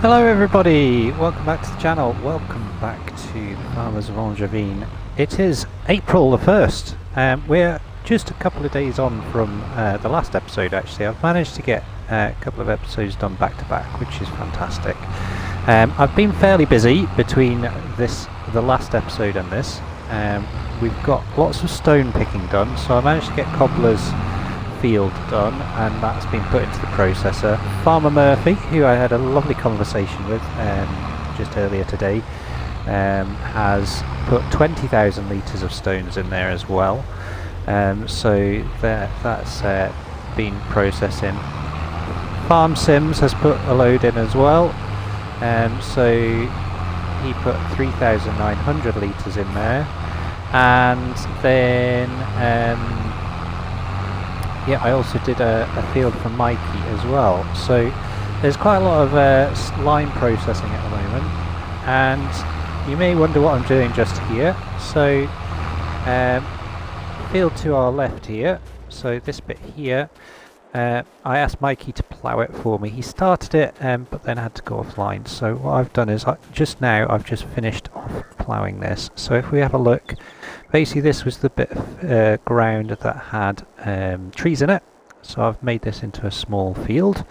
Hello everybody, welcome back to the channel, welcome back to the Farmers of Angevin. It is April the 1st, we're just a couple of days on from the last episode actually. I've managed to get a couple of episodes done back to back, which is fantastic. I've been fairly busy between the last episode and this. We've got lots of stone picking done, so I managed to get Cobbler's field done, and that's been put into the processor. Farmer Murphy, who I had a lovely conversation with just earlier today, has put 20,000 litres of stones in there as well, so that's been processing. Farm Sims has put a load in as well, so he put 3,900 litres in there, and then yeah, I also did a field for Mikey as well. So there's quite a lot of line processing at the moment, and you may wonder what I'm doing just here. So field to our left here, so this bit here, I asked Mikey to plough it for me. He started it, but then had to go offline. So what I've done is I've just finished off ploughing this. So if we have a look, basically this was the bit of ground that had trees in it. So I've made this into a small field,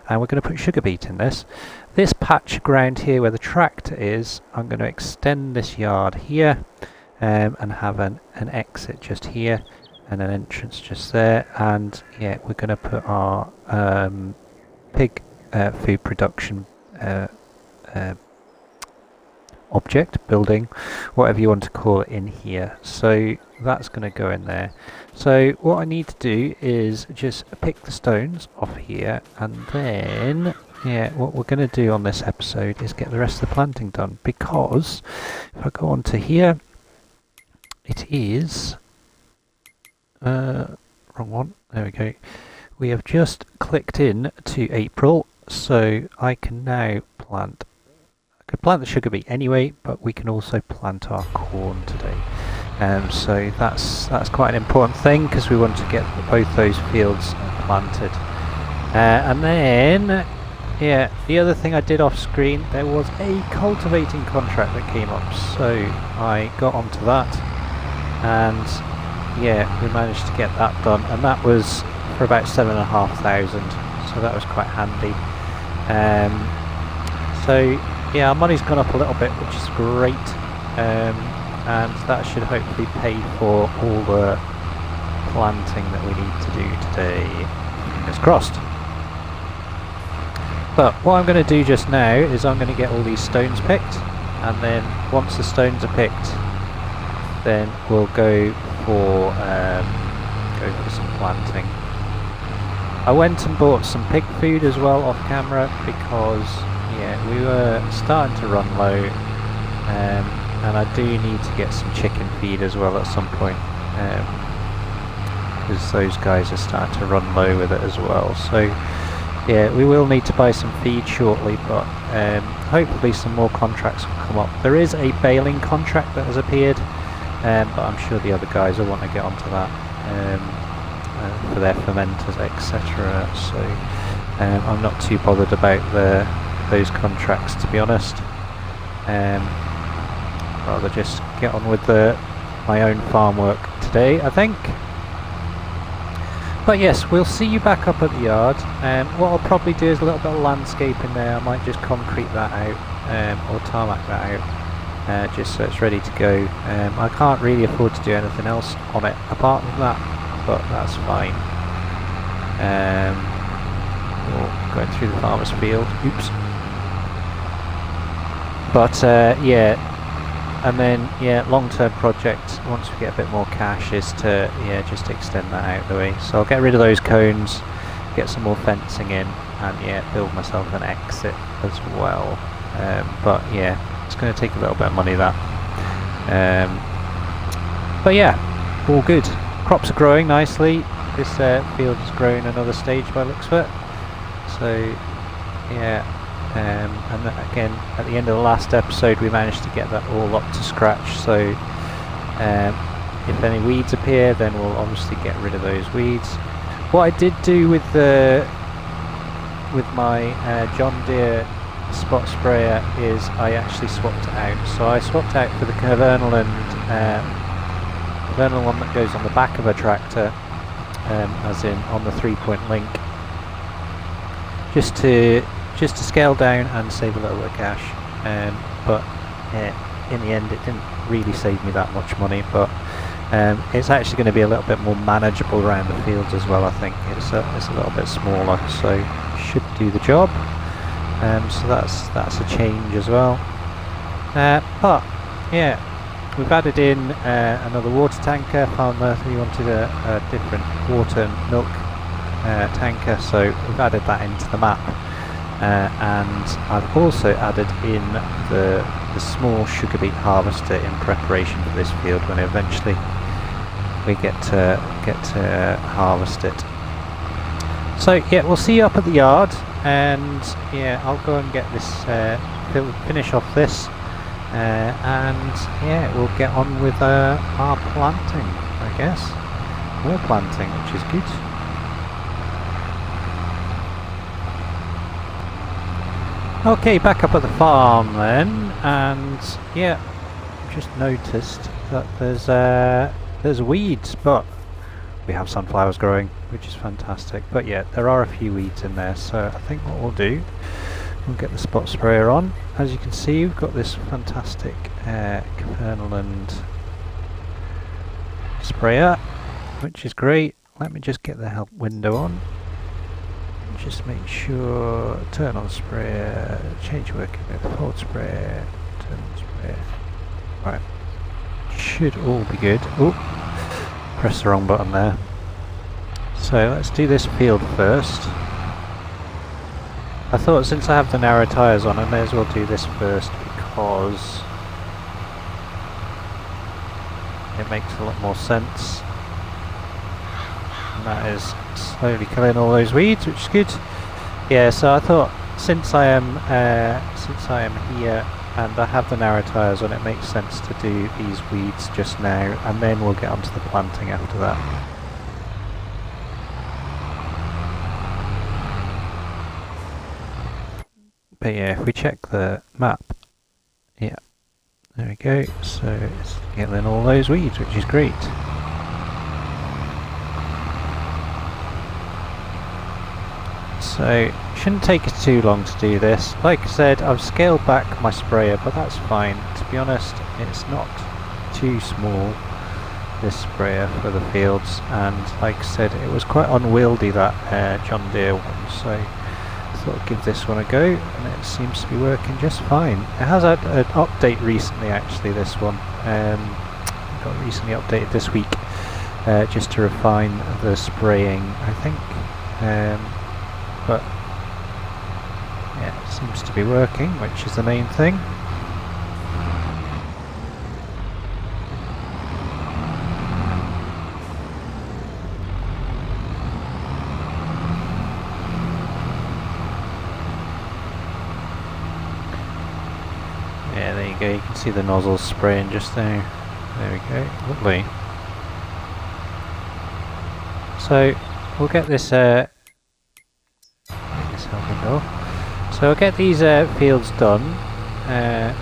and we're going to put sugar beet in this. This patch of ground here where the tractor is, I'm going to extend this yard here and have an exit just here and an entrance just there, and yeah, we're going to put our pig food production object, building, whatever you want to call it, in here. So that's going to go in there. So what I need to do is just pick the stones off here, and then yeah, what we're going to do on this episode is get the rest of the planting done, because if I go on to here, it is wrong one, there we go. We have just clicked in to April, so I can now plant. I could plant the sugar beet anyway, but we can also plant our corn today. So that's quite an important thing, because we want to get both those fields planted. And then, yeah, the other thing I did off screen, there was a cultivating contract that came up, so I got onto that, and yeah, we managed to get that done, and that was for about 7,500, so that was quite handy. So yeah, our money's gone up a little bit, which is great, and that should hopefully pay for all the planting that we need to do today. Fingers crossed. But what I'm going to do just now is I'm going to get all these stones picked, and then once the stones are picked, then we'll go for some planting. I went and bought some pig food as well off camera, because yeah, we were starting to run low, and I do need to get some chicken feed as well at some point, because those guys are starting to run low with it as well. So yeah, we will need to buy some feed shortly, but hopefully some more contracts will come up. There is a baling contract that has appeared, but I'm sure the other guys will want to get onto that for their fermenters, etc. So I'm not too bothered about those contracts, to be honest. Rather just get on with my own farm work today, I think. But yes, we'll see you back up at the yard. What I'll probably do is a little bit of landscaping there. I might just concrete that out, or tarmac that out, just so it's ready to go. I can't really afford to do anything else on it apart from that, but that's fine. Going through the farmer's field. Oops. But yeah, and then yeah, long-term project once we get a bit more cash is to just extend that out the way. So I'll get rid of those cones, get some more fencing in, and yeah, build myself an exit as well. But yeah, it's going to take a little bit of money, that. But yeah, all good. Crops are growing nicely. This field has grown another stage by the looks of it. So yeah, and again at the end of the last episode we managed to get that all up to scratch. So if any weeds appear, then we'll obviously get rid of those weeds. What I did do with my John Deere spot sprayer is I actually swapped it out. So I swapped out for the vernal one that goes on the back of a tractor, as in on the 3-point link, just to scale down and save a little bit of cash. But in the end, it didn't really save me that much money. But it's actually going to be a little bit more manageable around the fields as well. I think it's a little bit smaller, so should do the job. So that's a change as well. But yeah, we've added in another water tanker. Farmer, he wanted a different water and milk tanker, so we've added that into the map. And I've also added in the small sugar beet harvester in preparation for this field when eventually we get to harvest it. So yeah, we'll see you up at the yard, and yeah, I'll go and get this finish off this, and yeah, we'll get on with our planting, I guess. More planting, which is good. Okay, back up at the farm then, and yeah, just noticed that there's weeds, but we have sunflowers growing, which is fantastic. But yeah, there are a few weeds in there, so I think what we'll do, we'll get the spot sprayer on. As you can see, we've got this fantastic kernel sprayer, which is great. Let me just get the help window on. Just make sure, turn on sprayer, change working with forward sprayer, turn on sprayer. Right, should all be good. Oh, press the wrong button there. So let's do this field first. I thought since I have the narrow tyres on, I may as well do this first because it makes a lot more sense. And that is slowly killing all those weeds, which is good. Yeah, so I thought since I am here and I have the narrow tyres on, it makes sense to do these weeds just now, and then we'll get onto the planting after that. But yeah, if we check the map, yeah, there we go. So it's getting all those weeds, which is great. So shouldn't take us too long to do this. Like I said, I've scaled back my sprayer, but that's fine. To be honest, it's not too small, this sprayer for the fields, and like I said, it was quite unwieldy, that John Deere one, so I thought I'd give this one a go, and it seems to be working just fine. It has had an update recently, actually, this one. Got recently updated this week, just to refine the spraying, I think. But yeah, it seems to be working, which is the main thing. Yeah, there you go, you can see the nozzles spraying just there. There we go, lovely. So we'll get this so I'll get these fields done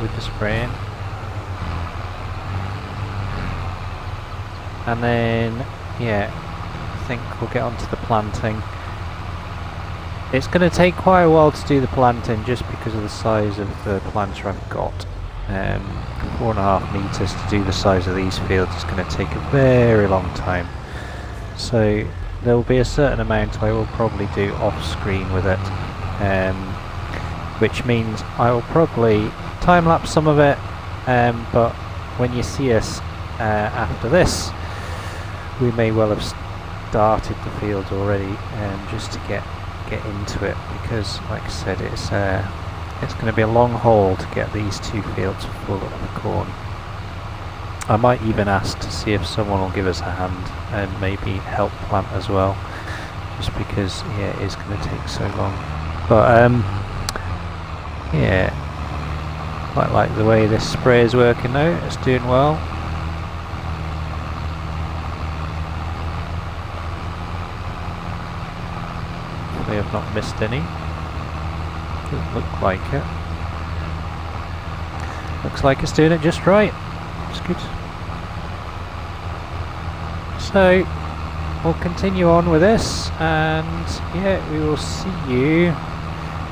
with the spraying, and then yeah, I think we'll get onto the planting. It's going to take quite a while to do the planting just because of the size of the planter I've got. 4.5 meters to do the size of these fields is going to take a very long time. So there will be a certain amount I will probably do off screen with it, which means I will probably time lapse some of it, but when you see us after this, we may well have started the field already, just to get into it, because like I said, it's going to be a long haul to get these two fields full of corn. I might even ask to see if someone will give us a hand and maybe help plant as well, just because yeah, it is going to take so long. But yeah, quite like the way this spray is working now. It's doing well. Hopefully I've not missed any. Doesn't look like it. Looks like it's doing it just right. It's good. So we'll continue on with this, and yeah, we will see you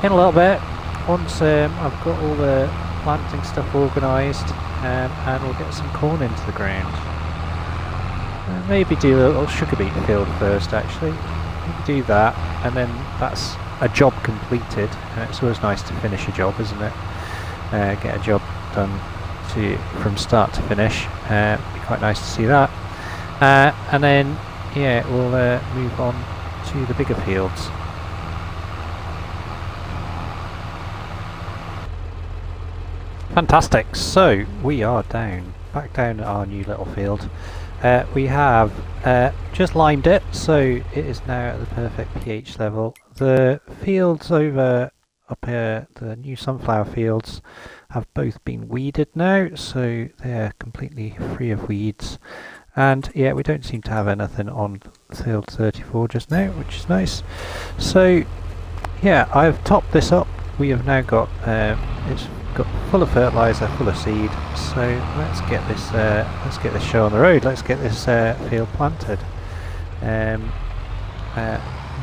in a little bit once I've got all the planting stuff organised, and we'll get some corn into the ground. Maybe do a little sugar beet field first, actually. Maybe do that, and then that's a job completed. And it's always nice to finish a job, isn't it? Get a job done from start to finish. It'd be quite nice to see that. And then, yeah, we'll move on to the bigger fields. Fantastic. So we are back down at our new little field. We have just limed it, so it is now at the perfect pH level. The fields up here, the new sunflower fields, have both been weeded now, so they're completely free of weeds. And yeah, we don't seem to have anything on field 34 just now, which is nice. So yeah, I've topped this up. We have now got it's got full of fertilizer, full of seed. So let's get this show on the road. Let's get this field planted.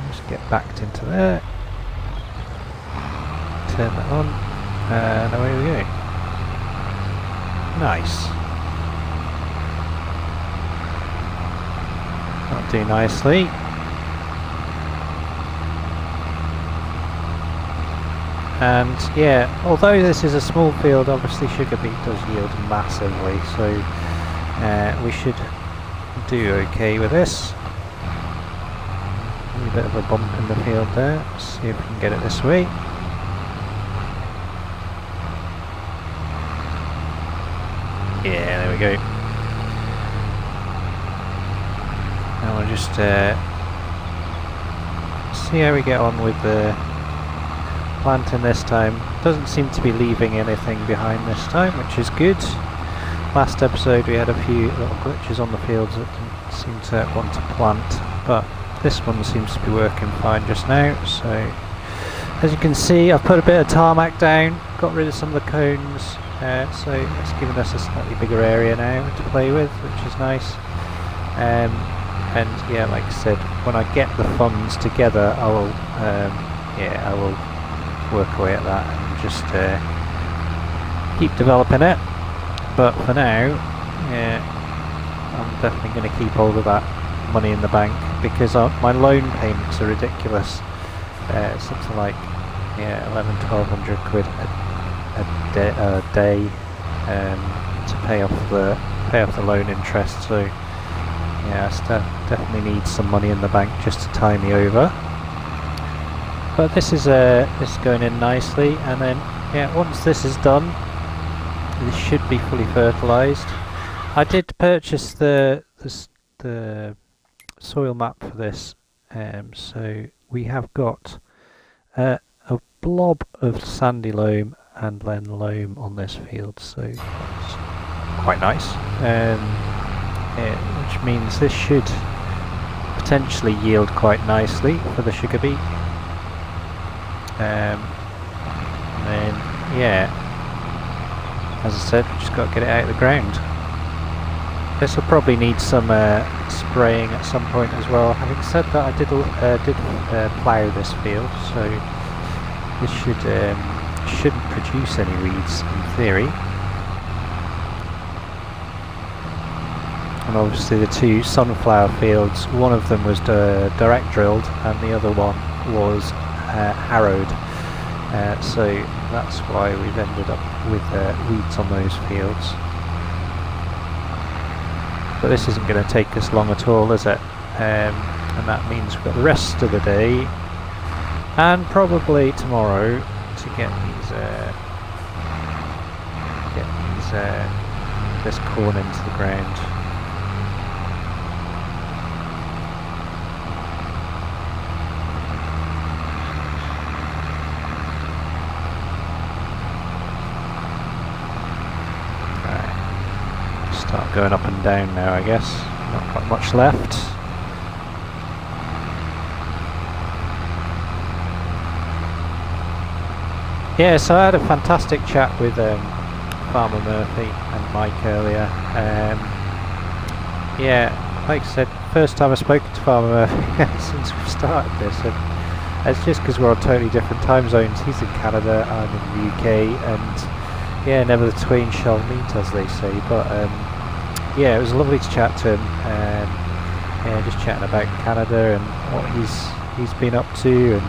Just get backed into there. Turn that on, and away we go. Nice. That'll do nicely. And yeah, although this is a small field, obviously sugar beet does yield massively, so we should do okay with this. A bit of a bump in the field there. Let's see if we can get it this way. Yeah, there we go. And we'll just see how we get on with the planting this time. Doesn't seem to be leaving anything behind this time, which is good. Last episode we had a few little glitches on the fields that didn't seem to want to plant, but this one seems to be working fine just now. So as you can see, I've put a bit of tarmac down, got rid of some of the cones, so it's given us a slightly bigger area now to play with, which is nice. And yeah, like I said, when I get the funds together, I will work away at that and just keep developing it. But for now, yeah, I'm definitely going to keep hold of that money in the bank, because my loan payments are ridiculous. Something like 1,100-1,200 quid a day to pay off the loan interest. So yeah, I definitely need some money in the bank just to tie me over. But this is going in nicely, and then yeah, once this is done, this should be fully fertilised. I did purchase the soil map for this, so we have got a blob of sandy loam and then loam on this field, so that's quite nice. Which means this should potentially yield quite nicely for the sugar beet. And then yeah, as I said, we just got to get it out of the ground. This will probably need some spraying at some point as well. Having said that, I did plough this field, so this shouldn't produce any weeds in theory. And obviously the two sunflower fields, one of them was direct drilled and the other one was harrowed. So that's why we've ended up with weeds on those fields. But this isn't going to take us long at all, is it? And that means we've got the rest of the day and probably tomorrow to get this corn into the ground. Start going up and down now, I guess. Not quite much left. Yeah, so I had a fantastic chat with Farmer Murphy and Mike earlier. Yeah, like I said, first time I've spoken to Farmer Murphy since we've started this, and it's just because we're on totally different time zones. He's in Canada, I'm in the UK, and yeah, never the twain shall meet, as they say. But yeah, it was lovely to chat to him. Yeah, just chatting about Canada and what he's been up to, and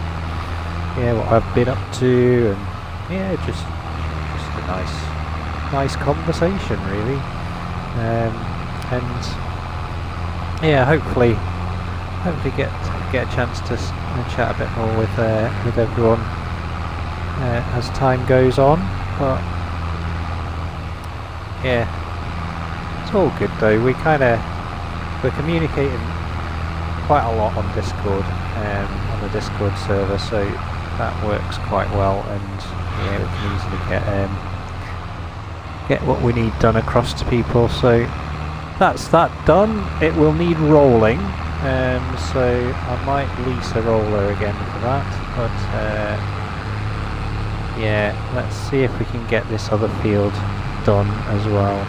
yeah, what I've been up to, and yeah, just a nice conversation, really. And yeah, hopefully get a chance to chat a bit more with everyone as time goes on. But yeah, it's all good though. We're communicating quite a lot on Discord, on the Discord server, so that works quite well, and yeah, we can easily get what we need done across to people. So that's that done. It will need rolling, so I might lease a roller again for that, but yeah, let's see if we can get this other field done as well.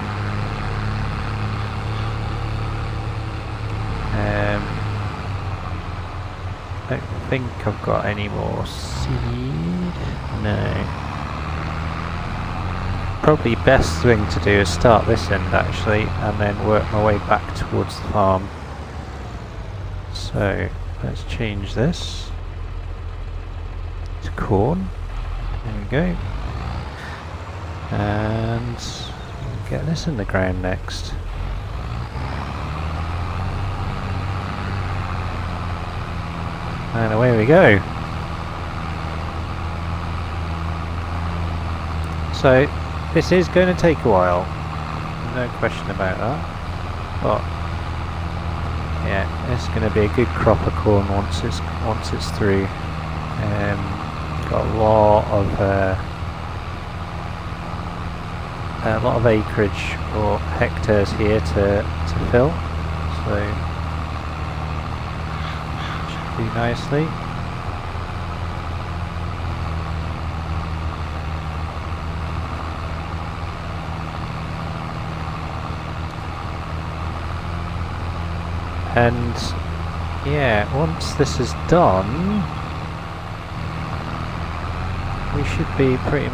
I don't think I've got any more seed. No. Probably best thing to do is start this end actually, and then work my way back towards the farm. So let's change this to corn. There we go. And get this in the ground next. And away we go. So this is going to take a while, no question about that, but yeah, it's going to be a good crop of corn once it's through. Got a lot of acreage or hectares here to fill, so should do nicely. And yeah, once this is done, we should be pretty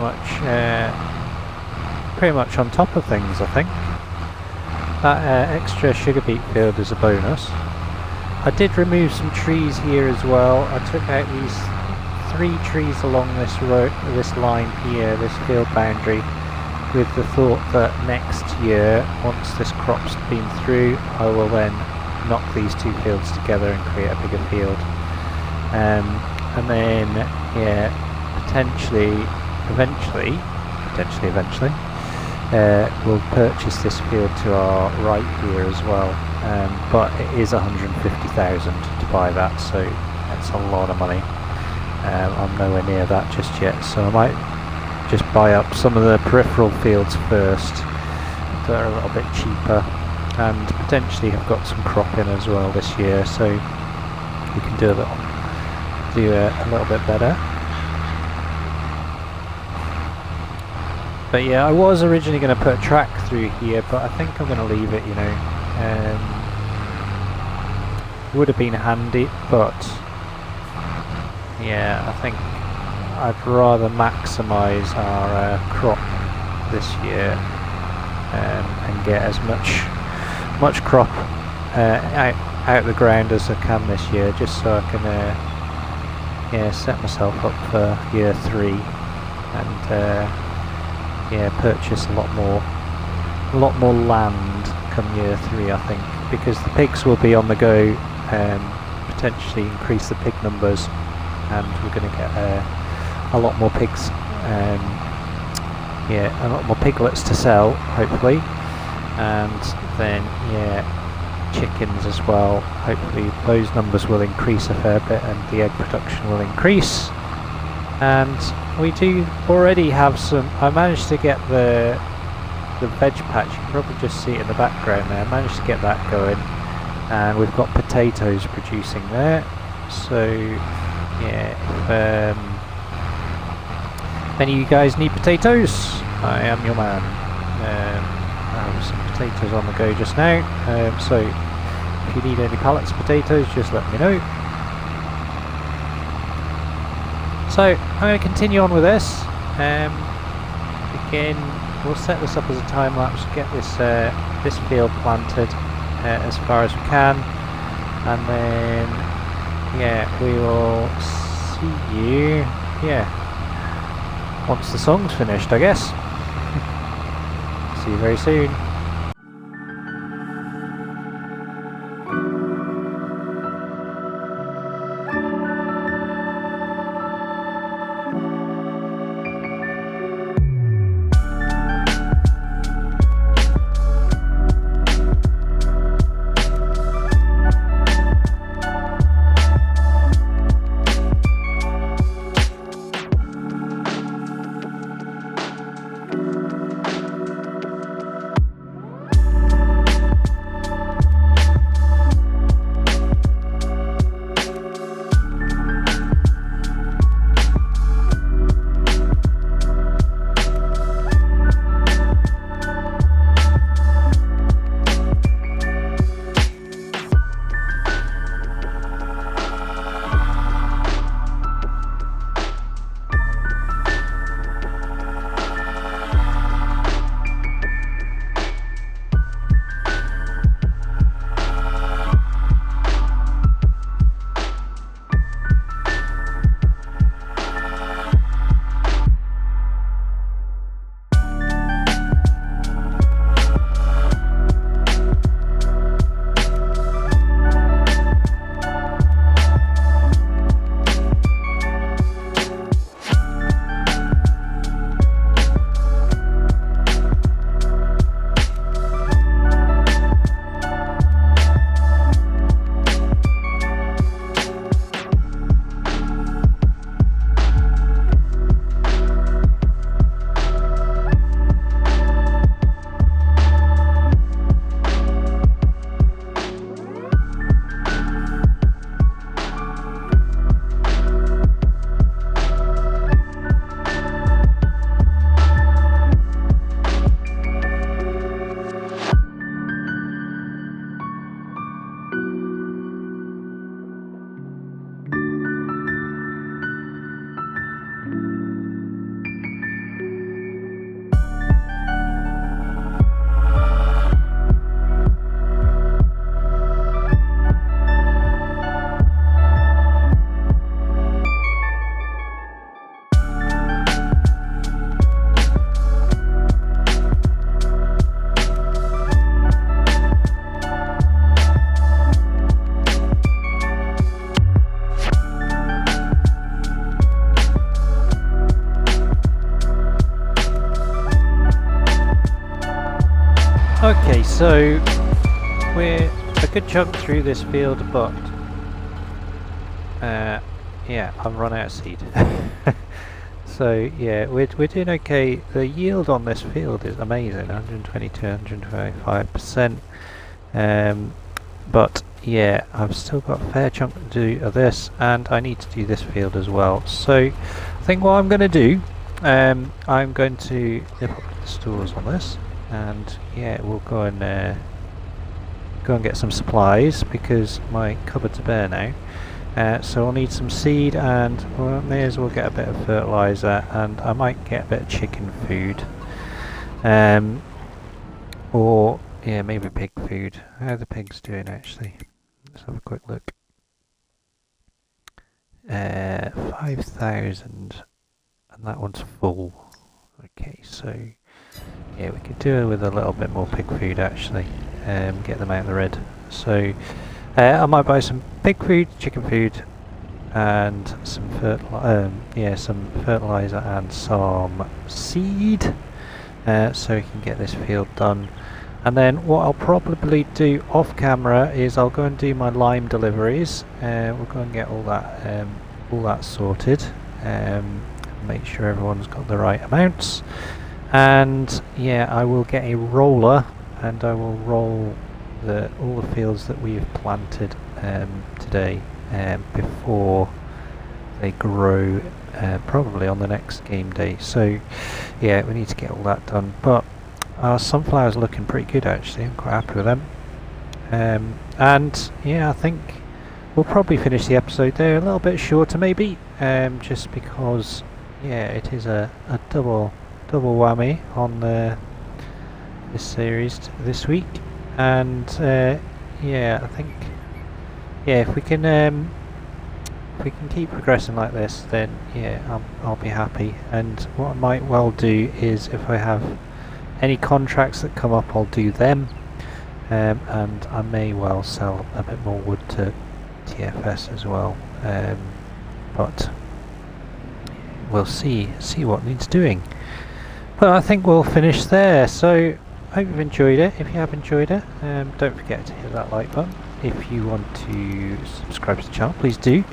much on top of things, I think. That extra sugar beet field is a bonus. I did remove some trees here as well. I took out these 3 trees along this road, this line here, this field boundary, with the thought that next year, once this crop's been through, I will then knock these 2 fields together and create a bigger field. And then, yeah, potentially, eventually, we'll purchase this field to our right here as well. But it is 150,000 to buy that, so that's a lot of money. I'm nowhere near that just yet, so I might just buy up some of the peripheral fields first that are a little bit cheaper, and potentially have got some crop in as well this year, so we can do a little bit better. But yeah, I was originally going to put a track through here, but I think I'm going to leave it, you know. Would have been handy, but yeah, I think I'd rather maximise our crop this year, and get as much crop out the ground as I can this year, just so I can yeah, set myself up for year 3, and yeah, purchase a lot more land come year 3, I think, because the pigs will be on the go, potentially increase the pig numbers, and we're going to get a lot more pigs, yeah, a lot more piglets to sell, hopefully. And then, yeah, chickens as well. Hopefully those numbers will increase a fair bit, and the egg production will increase. And we do already have some. I managed to get the veg patch. You can probably just see it in the background there. I managed to get that going, and we've got potatoes producing there. So yeah, if any of you guys need potatoes, I am your man. I have some potatoes on the go just now, so if you need any pallets of potatoes, just let me know. So I'm going to continue on with this. Again, we'll set this up as a time lapse, get this field planted as far as we can, and then we will see you once the song's finished, I guess. See you very soon. Okay, so we're a good chunk through this field, but I've run out of seed. So yeah, we're doing okay. The yield on this field is amazing, 122, 125%. But yeah, I've still got a fair chunk to do of this, and I need to do this field as well. So I think what I'm going to do, I'm going to nip up to the stores on this, and yeah, we'll go and get some supplies because my cupboards are bare now. So I'll need some seed, and we may as well get a bit of fertilizer, and I might get a bit of chicken food, or yeah, maybe pig food. How are the pigs doing actually? Let's have a quick look. 5,000, and that one's full. Okay, so yeah, we could do it with a little bit more pig food actually. Get them out of the red. So I might buy some pig food, chicken food, and some fertilizer and some seed, so we can get this field done. And then what I'll probably do off camera is I'll go and do my lime deliveries. We'll go and get all that sorted. Make sure everyone's got the right amounts. And yeah, I will get a roller, and I will roll all the fields that we've planted today before they grow, probably on the next game day. So yeah, we need to get all that done. But Our sunflowers are looking pretty good actually. I'm quite happy with them. And yeah, I think we'll probably finish the episode there, a little bit shorter maybe, just because yeah, it is a double whammy on this series this week. And yeah, I think yeah, if we can keep progressing like this, then yeah, I'll be happy. And what I might well do is, if I have any contracts that come up, I'll do them. And I may well sell a bit more wood to TFS as well, but we'll see what needs doing. But I think we'll finish there. So hope you've enjoyed it. If you have enjoyed it, don't forget to hit that like button. If you want to subscribe to the channel, please do.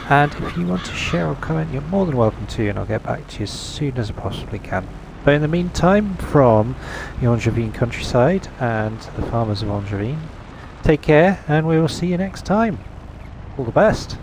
And if you want to share or comment, you're more than welcome to, and I'll get back to you as soon as I possibly can. But in the meantime, from the Angevin countryside and the Farmers of Angevin, take care, and we will see you next time. All the best.